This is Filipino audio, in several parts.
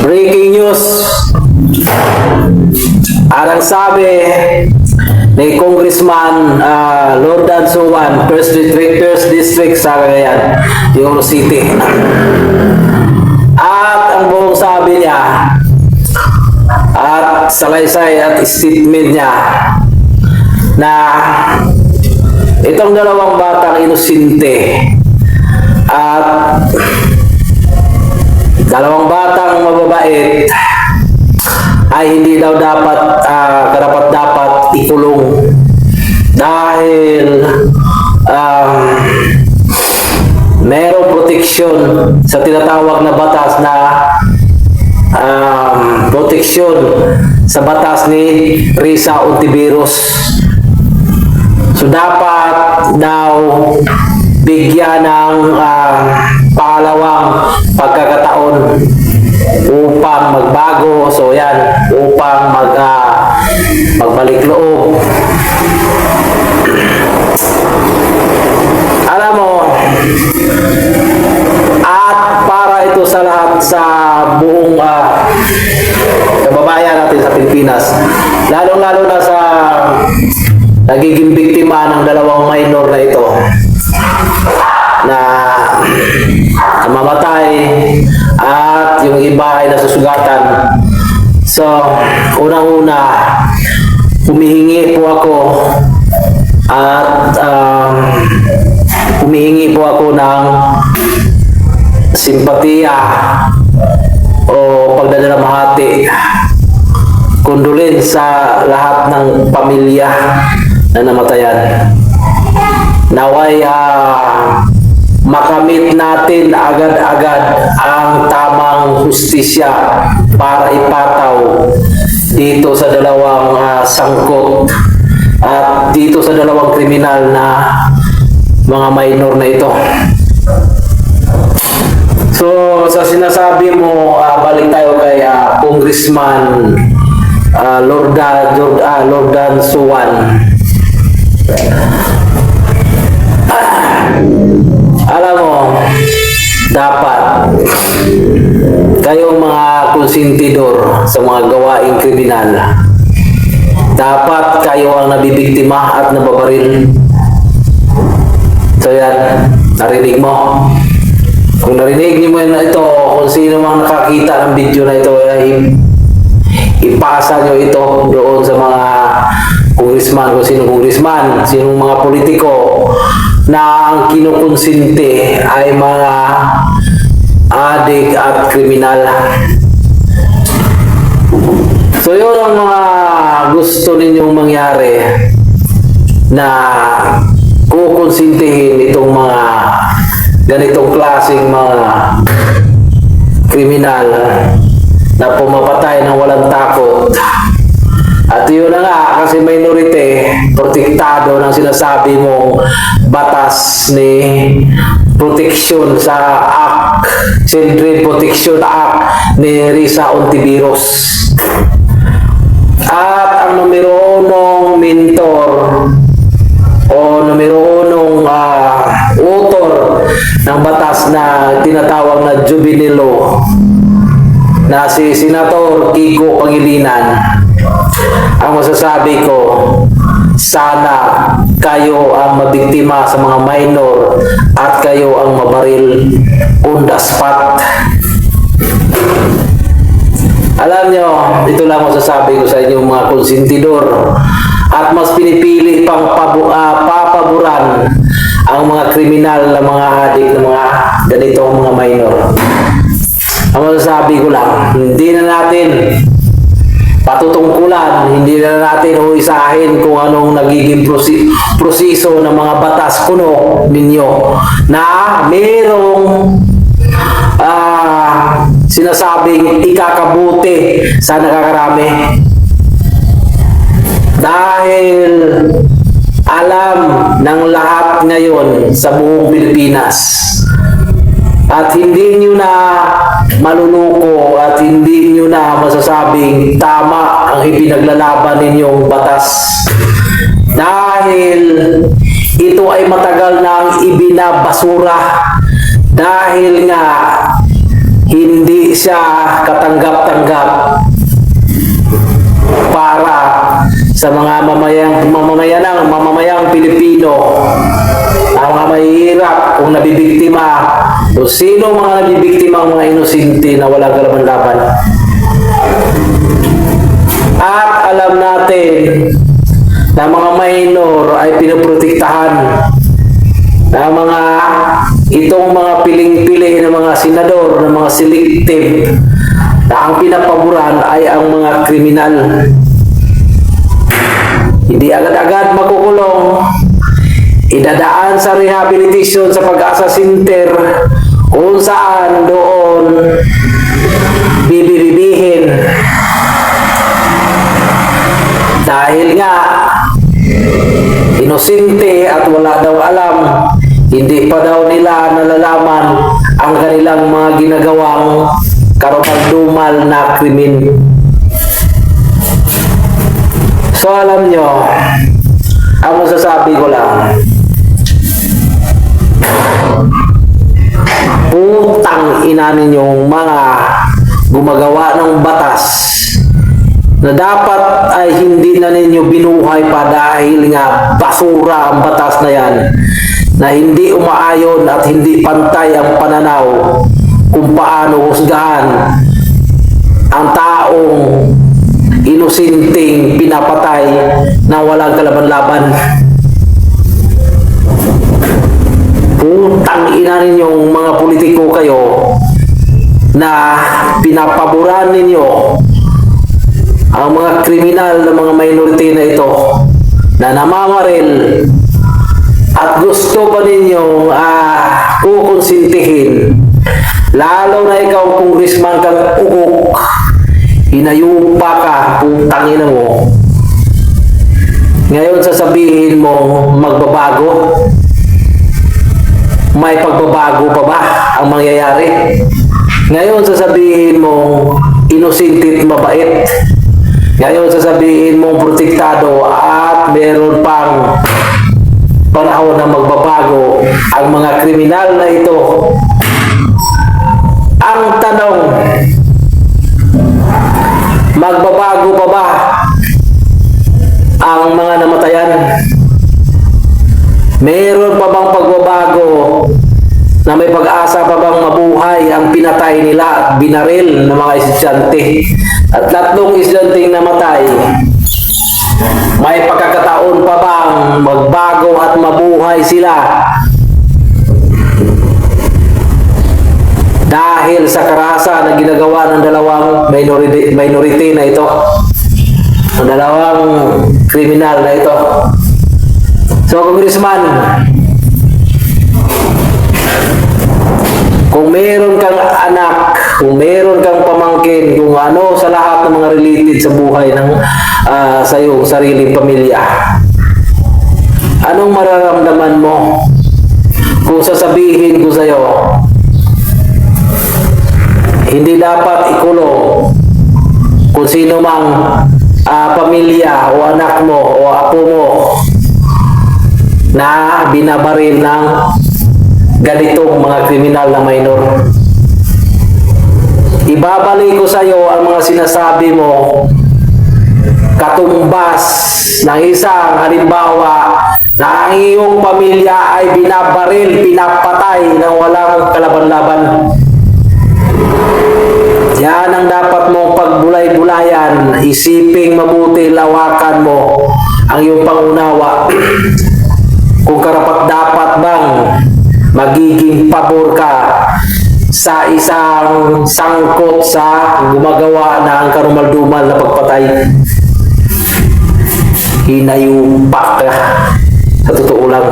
Breaking news. Arang sabi ni Congressman Lordan Suwan, First District sa Cagayan, Oro City. At ang buong sabi niya at salaysay at statement niya na itong dalawang batang inosente at dalawang batang mababait ay hindi daw dapat karapat-dapat ikulong dahil merong proteksyon sa tinatawag na batas na proteksyon sa batas ni Risa Ontiveros. So dapat daw bigyan ng pangalawang pagkakataon upang magbago. So yan, upang magbalik loob. Alam mo, at para ito sa lahat sa buong kababayan natin sa Pilipinas, lalong-lalo na sa nagiging biktima ng dalawang minor na ito na mamatay at yung iba ay nasusugatan. So, unang-una, humihingi po ako at humihingi po ako ng simpatiya o pagdadalamhati, condolence sa lahat ng pamilya na namatayan. Naway makamit natin agad-agad ang tamang hustisya para ipataw dito sa dalawang sangkot at dito sa dalawang kriminal na mga minor na ito. So sa sinasabi mo, balik tayo kay Congressman Lordan Suwan. Alam mo, dapat kayong mga konsentidor sa mga gawaing kriminal, dapat kayo ang nabibiktima at nababaril. So yan, narinig mo. Kung narinig niyo mo ito, kung sino mang nakakita ng video na ito, ay ipasa nyo ito doon sa mga congressman, kung sino congressman, sino mga politiko na ang kinukonsinte ay mga adik at kriminal. So yun ang mga gusto ninyong mangyari, na kukonsintihin itong mga ganitong klaseng mga kriminal na pumapatay ng walang takot. At yun na nga, kasi minority, protektado ng sinasabi mong batas ni protection sa Act, Children Protection Act ni Risa Ontiveros. At ang numero unong mentor o numero unong author ng batas na tinatawag na juvenile law na si Senator Kiko Pangilinan, ang masasabi ko, sana kayo ang mabiktima sa mga minor at kayo ang mabaril on the spot. Alam nyo, ito lang masasabi ko sa inyo mga konsentidor, at mas pinipili pang papaboran ang mga kriminal na mga adik na mga ganitong mga minor. Ang masasabi ko lang, hindi na natin patutungkulan, hindi na natin uisahin kung anong nagiging proseso ng mga batas kuno ninyo na mayroong sinasabing ikakabuti sa nakakarami. Dahil alam ng lahat ngayon sa buong Pilipinas, at hindi nyo na maluluko at hindi nyo na masasabing tama ang ipinaglalaban ninyong batas, dahil ito ay matagal nang ibinabasura dahil nga hindi siya katanggap-tanggap para sa mga mamamayang Pilipino, ang mga mahihirap kung nabibiktima o sino mga nabibiktima ang mga inosente na walang kalaban-laban. At alam natin na mga minor ay pinoprotektahan na itong mga piling-pili ng mga senador, ng mga selective, na ang pinapaboran ay ang mga kriminal. Hindi agad-agad makukulong, idadaan sa rehabilitation sa Pag-asa Center kung saan doon bibibihin. Dahil nga inosente at wala daw alam, hindi pa daw nila nalalaman ang kanilang mga ginagawang karumal-dumal na krimen. So alam nyo, ang masasabi ko lang, putang ina ninyong mga gumagawa ng batas na dapat ay hindi na ninyo binuhay pa dahil nga basura ang batas na yan, na hindi umaayon at hindi pantay ang pananaw kung paano husgahan ang taong inosenteng pinapatay na walang kalaban-laban. Putang ina ninyong mga politiko kayo na pinapaboran ninyo ang mga kriminal na mga minority na ito na namamaril at gusto pa ninyong kukonsintihin, lalo na ikaw congressman kang ugok, hinayupa ka, putang ina mo. Ngayon sasabihin mo magbabago? May pagbabago pa ba ang mangyayari? Ngayon sasabihin mo inosente at mabait. Ngayon sasabihin mo protektado at meron pang panahon na magbabago ang mga kriminal na ito. Ang tanong, magbabago pa ba ang mga namatayan? Meron pa bang pagbabago na may pag-asa pa bang mabuhay ang pinatay nila at binaril ng mga estudyante? At 3 estudyanteng namatay, may pagkakataon pa bang magbago at mabuhay sila dahil sa karahasan na ginagawa ng dalawang minority na ito, ng dalawang kriminal na ito? So, Congressman, kung meron kang anak, kung meron kang pamangkin, kung ano sa lahat ng mga related sa buhay ng sa iyong sariling pamilya, anong mararamdaman mo kung sasabihin ko sa iyo, hindi dapat ikulong kung sino mang pamilya o anak mo o apo mo na binabaril ng ganitong mga kriminal na minor? Ibabalik ko sa iyo ang mga sinasabi mo katumbas ng isang halimbawa na ang iyong pamilya ay binabaril, pinapatay ng walang kalaban-laban. Yan ang dapat mong pagbulay-bulayan, isiping mabuti, lawakan mo ang iyong pangunawa. Kung karapat-dapat bang magiging pabor ka sa isang sangkot sa gumagawa ng karumal-dumal na pagpatay? Hinayupak ka, sa totoo lang.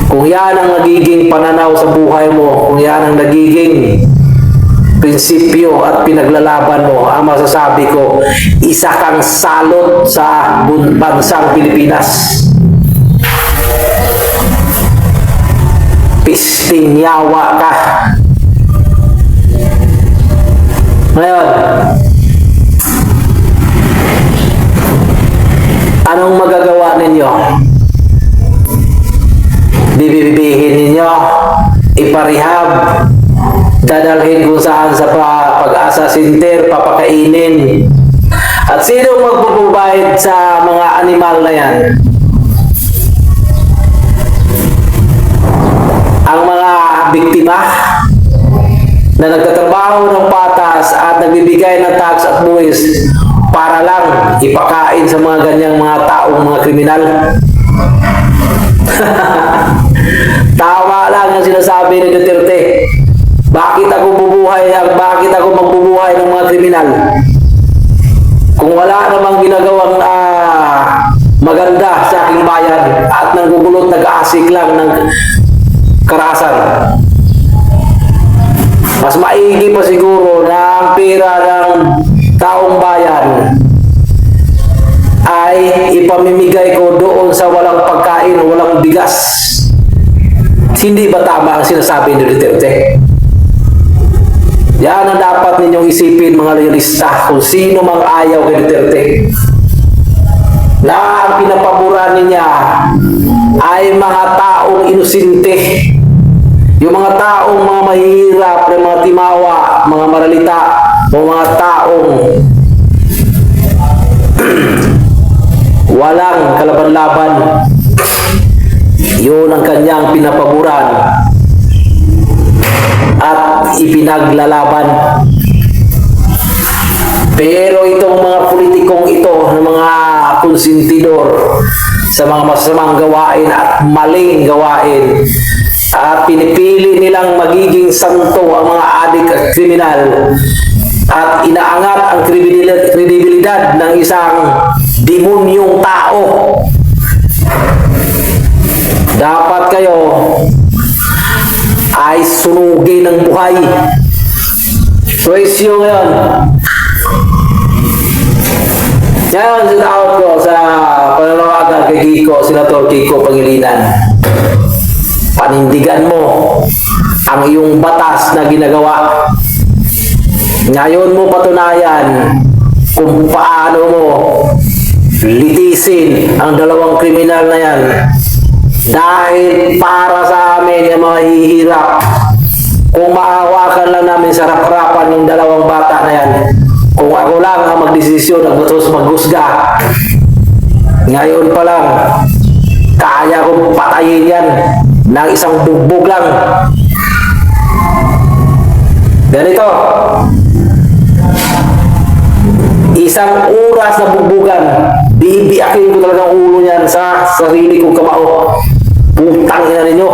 Kung yan ang nagiging pananaw sa buhay mo, kung yan ang nagiging prinsipyo at pinaglalaban mo, ang masasabi ko, isa kang salot sa bansang Pilipinas. Pisting yawa ka. Ngayon, anong magagawa ninyo? Bibibihin ninyo, iparehab, dadalhin kung saan sa Pag-asa Center, papakainin. At sino magpaprovide sa mga animal na yan? Ang mga biktima na nagtatrabaho ng patas at nagbibigay ng tax at buwis para lang ipakain sa mga ganyang mga taong mga kriminal. Tama lang ang sinasabi ni Duterte. Bakit ako magbubuhay ng mga kriminal? Kung wala namang ginagawang maganda sa aking bayan at nanggugulot, nag-aasik lang ng karahasan. Mas maigi pa siguro na ang pera ng taong bayan ay ipamimigay ko doon sa walang pagkain, walang bigas. Hindi ba tama ang sinasabi ni Duterte? Yan ang dapat ninyong isipin, mga loyalista, kung sino mang ayaw kay Duterte. Na ang pinapaboran niya ay mga taong inosente. Yung mga taong mga mahihirap, mga timawa, mga maralita, o mga taong walang kalaban-laban. Yun ang kanyang pinapaboran at ipinaglalaban. Pero itong mga politikong ito, ng mga konsentidor sa mga masamang gawain at maling gawain, at pinipili nilang magiging santo ang mga adik at kriminal, at inaangat ang kredibilidad ng isang demonyong tao. Dapat kayo ay sunugin ng buhay. Choice yun ngayon. Ngayon, sinawag ko sa pananawagan kay Kiko, Senator Kiko Pangilinan. Panindigan mo ang iyong batas na ginagawa. Ngayon mo patunayan kung paano mo litisin ang dalawang kriminal na yan. Dahil para sa amin yung mga hihirap, kung maawakan lang namin sa harapan yung dalawang bata na yan, kung ako lang ang magdesisyon at maghusga, ngayon pa lang kaya kong patayin yan ng isang bugbog lang. Ganito, isang oras na bugbugan, bibiyakin ko talagang ulo niyan sa sarili kong kamao. Putang ina ninyo.